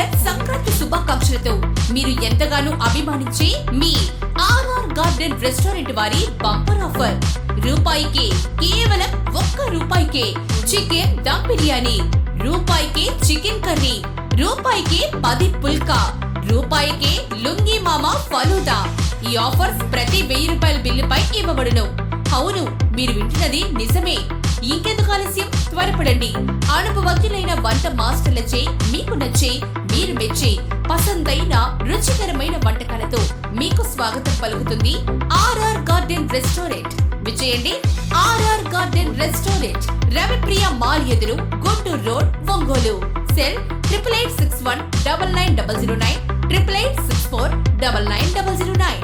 Year Sankranti శుభాకాంక్షలతో మీరు ఎంతగానో అభిమానించే మీ ఆర్ఆర్ గార్డెన్ రెస్టారెంట్ వారి బంపర్ ఆఫర్. రూపాయికి కేవలం ₹1 చికెన్ దమ్ బిర్యానీ, రూపాయికి చికెన్ కర్రీ, రూపాయికి 10 పుల్కా, రూపాయికి లుంగి మామ ఫలూదా. ఈ ఆఫర్స్ ప్రతి ₹1000 బిల్లుపై ఇవ్వబడును. అవును, మీరు వింటున్నది నిజమే. ఇంకెందుకు ఆలస్యం, త్వరపడండి. అనుభవజ్ఞులైన వంట మాస్టర్లచే మీకు నచ్చే, మీరు మెచ్చే పసందైన రుచికరమైన వంటకాలతో మీకు స్వాగతం పలుకుతుంది ఆర్ఆర్ గార్డెన్ రెస్టారెంట్. విజయండి RR garden restaurant, Ravipriya mall ఎదురు, Guntur road, Ongole. Cell 8861999009, 8864999009.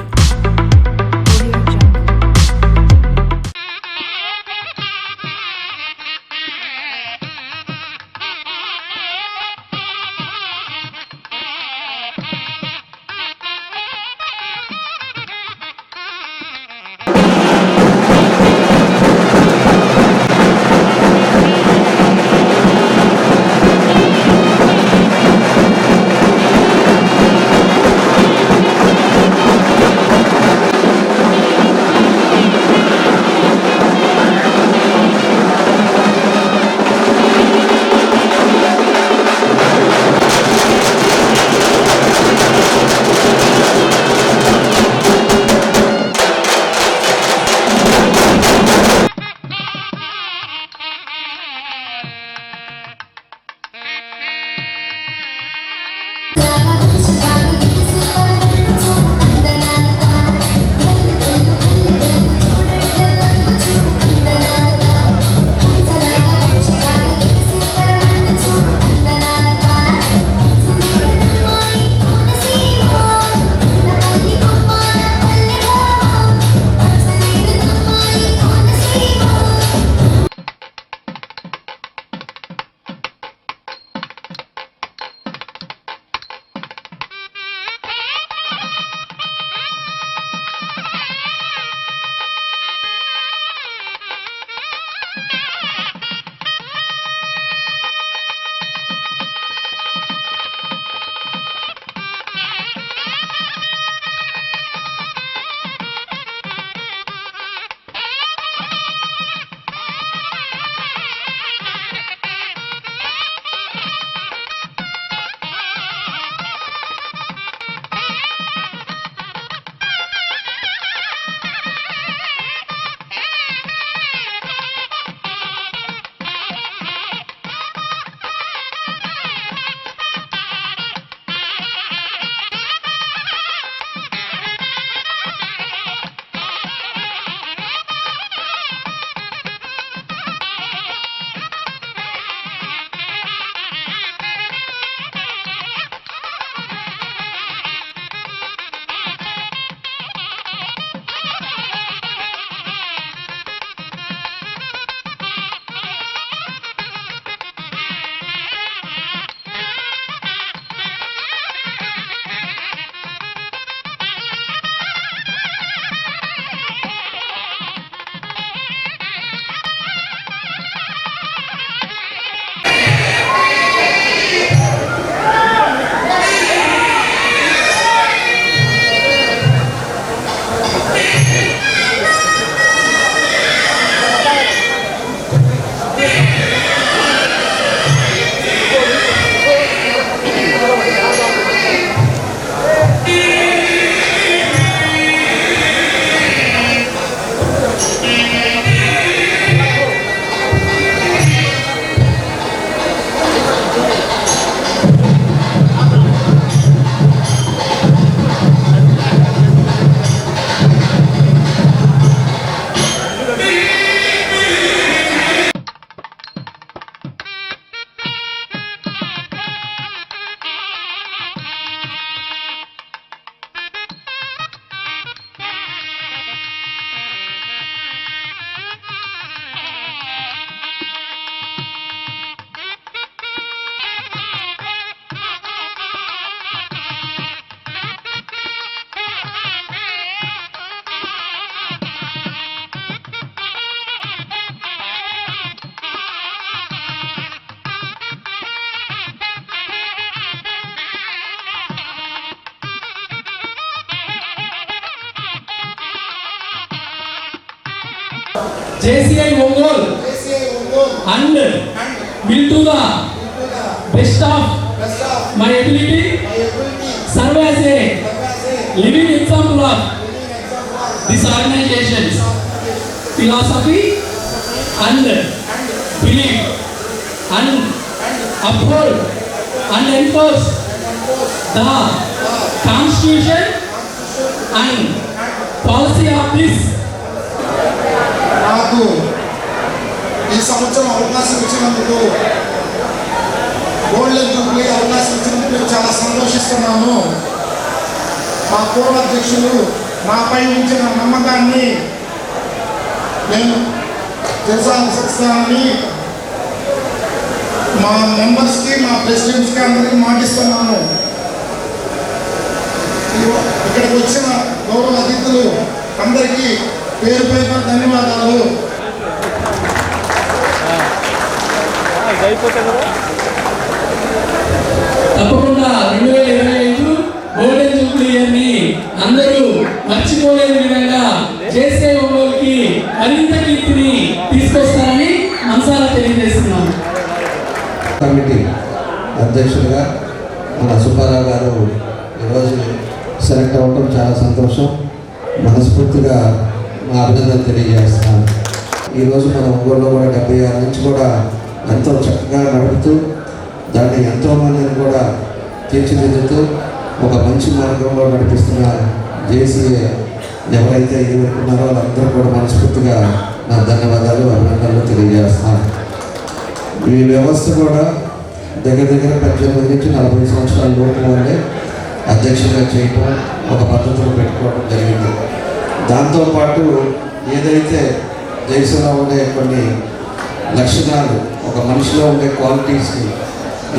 JCI Ongole and will do the best of my ability, serve as a living example of this organization's philosophy and belief, and uphold and enforce the Constitution and policy of this. నాకు ఈ సంవత్సరం అవకాశం ఇచ్చినందుకు, golden Jubilee అవకాశం ఇచ్చినందుకు చాలా సంతోషిస్తున్నాను. మా పూర్వ అధ్యక్షులు నాపై ఉంచిన నమ్మకాన్ని నేను తెలుసాలని మా మెంబర్స్కి, మా ప్రెసిడెంట్స్కి అందరికీ మాటిస్తున్నాను. ఇక్కడికి వచ్చిన గౌరవ అతిథులు అందరికీ పేరు పేరున ధన్యవాదాలు. తప్పకుండా 2025 గోల్డెన్ జూబ్లీ ఇయర్ని అందరూ మర్చిపోలేని విధంగా JCI ఒంగోలుకి మరింత కీర్తిని తీసుకొస్తారని మనసారా తెలియజేస్తున్నాను. కమిటీ అధ్యక్షుడిగా మన సుబ్బారావు గారు ఈరోజు సెలెక్ట్ అవ్వడం చాలా సంతోషం. మనస్ఫూర్తిగా మా అభినందన తెలియజేస్తున్నాను. ఈరోజు మన ఒంగోలులో కూడా 76 నుంచి కూడా ఎంతో చక్కగా నడుపుతూ దాన్ని ఎంతోమందిని కూడా తీర్చిదిద్దుతూ ఒక మంచి మార్గంలో నడిపిస్తున్న JCI ఎవరైతే ఇదివరకు ఉన్నారో వాళ్ళందరూ కూడా మనస్ఫూర్తిగా నా ధన్యవాదాలు, అభినందనలు తెలియజేస్తున్నాను. ఈ వ్యవస్థ కూడా దగ్గర 18 నుంచి 40 సంవత్సరాల లోపు వాళ్ళే అధ్యక్షులుగా చేయటం, ఒక పద్ధతిలో పెట్టుకోవడం జరిగింది. దాంతోపాటు ఏదైతే దేశంలో ఉండే కొన్ని లక్షణాలు, ఒక మనిషిలో ఉండే క్వాలిటీస్ని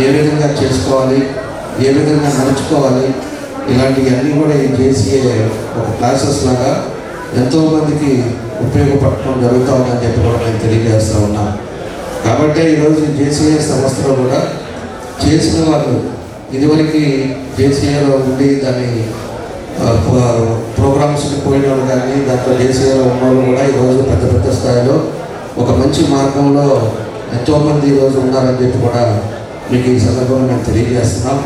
ఏ విధంగా చేసుకోవాలి, ఏ విధంగా నడుచుకోవాలి, ఇలాంటివన్నీ కూడా ఈ JCI ఒక క్లాసెస్ లాగా ఎంతోమందికి ఉపయోగపడటం జరుగుతూ ఉందని చెప్పి కూడా నేను తెలియజేస్తూ ఉన్నాను. కాబట్టి ఈరోజు JCI సంస్థలో కూడా చేసిన వాళ్ళు, ఇదివరకు JCIలో ఉండి దాని ప్రోగ్రామ్స్కి పోయిన వాళ్ళు కానీ దాంట్లో JCIలో ఉన్న వాళ్ళు కూడా ఈరోజు పెద్ద పెద్ద స్థాయిలో ఒక మంచి మార్గంలో ఎంతోమంది ఈరోజు ఉన్నారని చెప్పి కూడా మీకు ఈ సందర్భంగా మేము తెలియజేస్తున్నాం.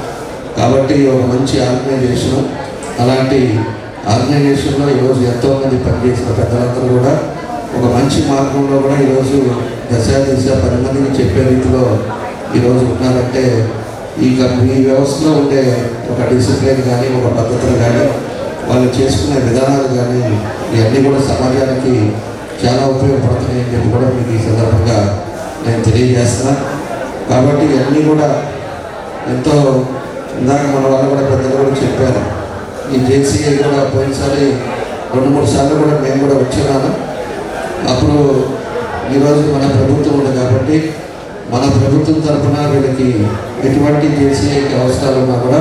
కాబట్టి ఒక మంచి ఆర్గనైజేషను, అలాంటి ఆర్గనైజేషన్లో ఈరోజు ఎంతోమంది పనిచేసిన పెద్దలందరూ కూడా ఒక మంచి మార్గంలో కూడా ఈరోజు దశ 10 మందికి చెప్పే రీతిలో ఈరోజు ఉన్నారంటే ఈ వ్యవస్థలో ఉండే ఒక డిసిప్లిన్ కానీ, ఒక పద్ధతులు కానీ, వాళ్ళు చేసుకునే విధానాలు కానీ ఇవన్నీ కూడా సమాజానికి చాలా ఉపయోగపడుతున్నాయి అని చెప్పి కూడా మీకు ఈ సందర్భంగా నేను తెలియజేస్తున్నాను. కాబట్టి ఇవన్నీ కూడా ఎంతో, ఇందాక మన వాళ్ళు కూడా పెద్దలు కూడా చెప్పారు, ఈ JCI కూడా పోయినసారి 2-3 సార్లు కూడా మేము కూడా వచ్చాను. అప్పుడు ఈరోజు మన ప్రభుత్వం ఉంది కాబట్టి మన ప్రభుత్వం తరఫున వీళ్ళకి ఎటువంటి JCIకి అవసరాలు ఉన్నా కూడా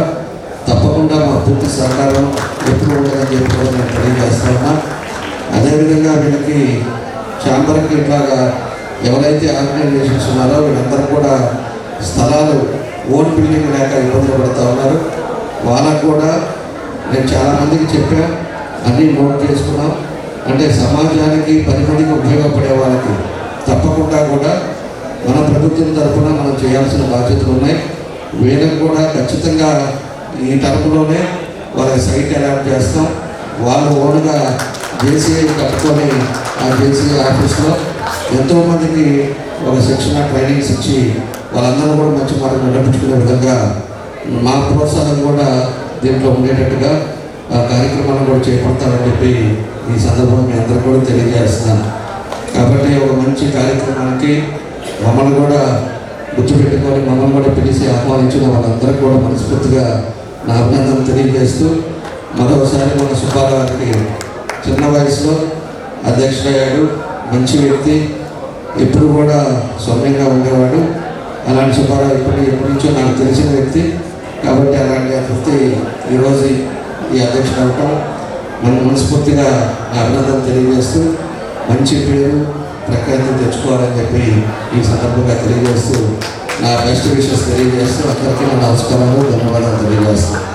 తప్పకుండా మా పూర్తి సహకారం ఎప్పుడు ఉండదని చెప్పి కూడా నేను తెలియజేస్తా ఉన్నా. అదేవిధంగా వీళ్ళకి ఛాంబర్కి ఇట్లాగా ఎవరైతే ఆర్గనైజేషన్స్ ఉన్నారో వీళ్ళందరూ కూడా స్థలాలు ఓన్ బిల్డింగ్ లేక ఇబ్బందులు పడుతూ ఉన్నారు. వాళ్ళకు కూడా నేను చాలామందికి చెప్పాం, అన్నీ నోట్ చేసుకున్నాం. అంటే సమాజానికి 10 మందికి ఉపయోగపడే వాళ్ళకి తప్పకుండా కూడా మన ప్రభుత్వం తరఫున మనం చేయాల్సిన బాధ్యతలు ఉన్నాయి. వీళ్ళకి కూడా ఖచ్చితంగా ఈ టర్మ్లోనే వాళ్ళ సైట్ అలాట్ చేస్తాం. వాళ్ళు ఓన్గా JCI కట్టుకొని ఆ JCI ఆఫీస్లో ఎంతోమందికి ఒక శిక్షణ ట్రైనింగ్స్ ఇచ్చి వాళ్ళందరూ కూడా మంచి మార్గం నడిపించుకునే విధంగా మా ప్రోత్సాహం కూడా దీంట్లో ఉండేటట్టుగా ఆ కార్యక్రమాలను కూడా చేపడతారని చెప్పి ఈ సందర్భంగా మీ అందరూ కూడా తెలియజేస్తున్నాను. కాబట్టి ఒక మంచి కార్యక్రమానికి మమ్మల్ని కూడా గుర్తుపెట్టుకొని మమ్మల్ని కూడా పిలిచి ఆహ్వానించిన వాళ్ళందరికీ కూడా మనస్ఫూర్తిగా నా అభినందన తెలియజేస్తూ, మరోసారి మన సుబ్బారావు గారికి చిన్న వయసులో అధ్యక్షుడయ్యాడు, మంచి వ్యక్తి, ఎప్పుడు కూడా సౌమ్యంగా ఉండేవాడు. అలాంటి సుబ్బారావు ఎప్పటి నుంచో నాకు తెలిసిన వ్యక్తి. కాబట్టి అలాంటి వ్యక్తి ఈరోజు ఈ అధ్యక్షుడు అవటం మన మనస్ఫూర్తిగా నా అభినందన తెలియజేస్తూ, మంచి పేరు ప్రఖ్యాతి తెచ్చుకోవాలని చెప్పి ఈ సందర్భంగా తెలియజేస్తూ, నా బెస్ట్ విషెస్ తెలియజేస్తూ అందరికీ నా నమస్కారాలు, ధన్యవాదాలు తెలియజేస్తాను.